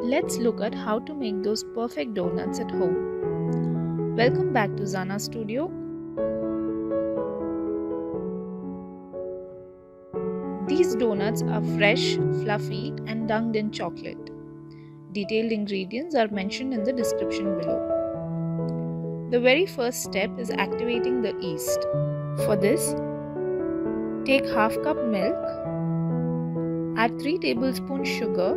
let's look at how to make those perfect donuts at home. Welcome back to Zana Studio. These donuts are fresh, fluffy, and dunked in chocolate. Detailed ingredients are mentioned in the description below. The very first step is activating the yeast. For this, take half cup milk, add 3 tablespoons sugar,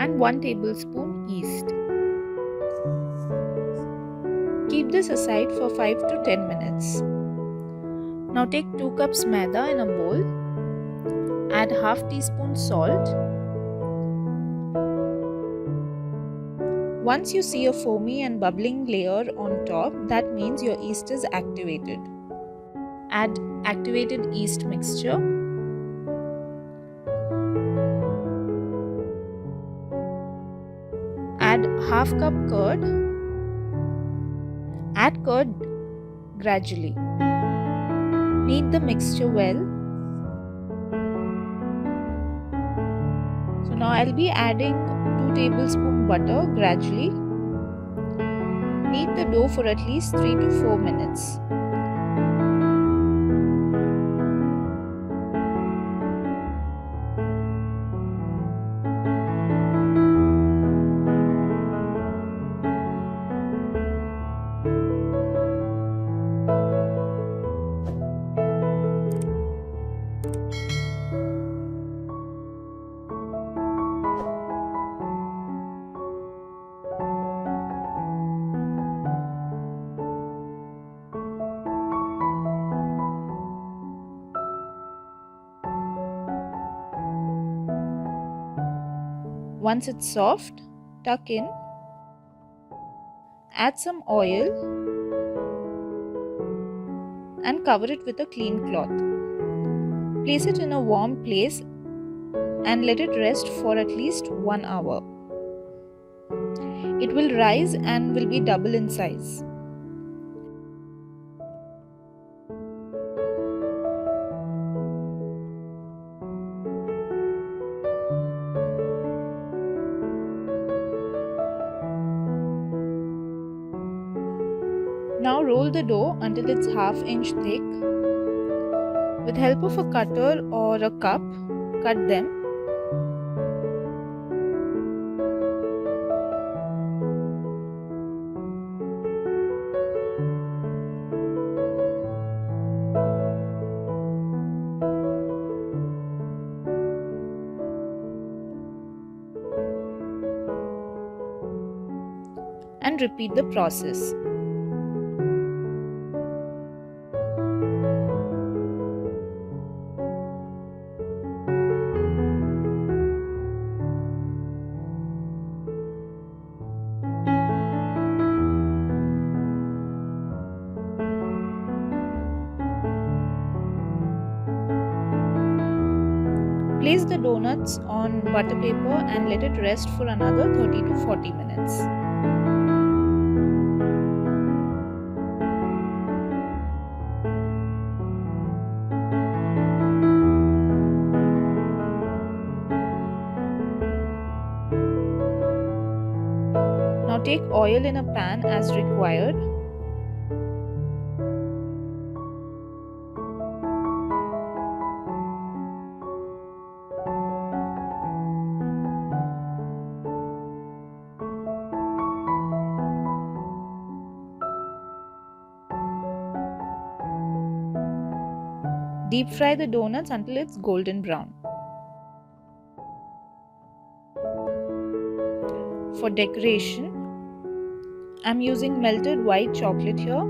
and 1 tablespoon yeast. Keep this aside for 5 to 10 minutes. Now take 2 cups Maida in a bowl, add half teaspoon salt. Once you see a foamy and bubbling layer on top, that means your yeast is activated. Add activated yeast mixture. Add half cup curd. Add curd gradually. Knead the mixture well. So now I'll be adding 2 tablespoons butter gradually. Knead the dough for at least 3 to 4 minutes. Once it's soft, tuck in, add some oil and cover it with a clean cloth. Place it in a warm place and let it rest for at least 1 hour. It will rise and will be double in size. Now roll the dough until it's half-inch thick. With help of a cutter or a cup, cut them. And repeat the process. Place the donuts on butter paper and let it rest for another 30 to 40 minutes. Now take oil in a pan as required. Deep fry the donuts until it's golden brown. For decoration, I'm using melted white chocolate here.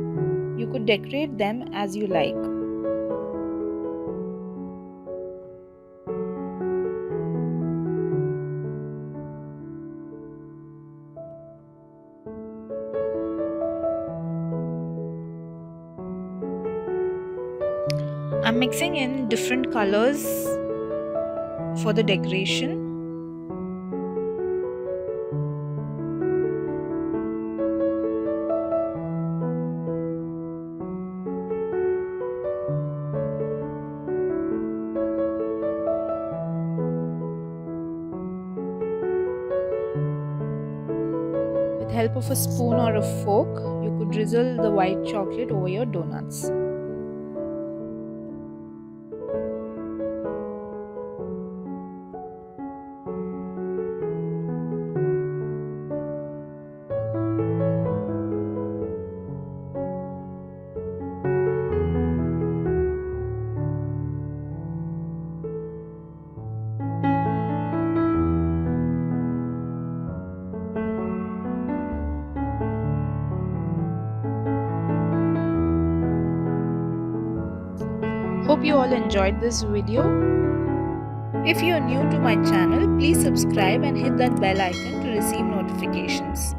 You could decorate them as you like. I'm mixing in different colors for the decoration. help of a spoon or a fork, you could drizzle the white chocolate over your donuts. Hope you all enjoyed this video. If you are new to my channel, please subscribe and hit that bell icon to receive notifications.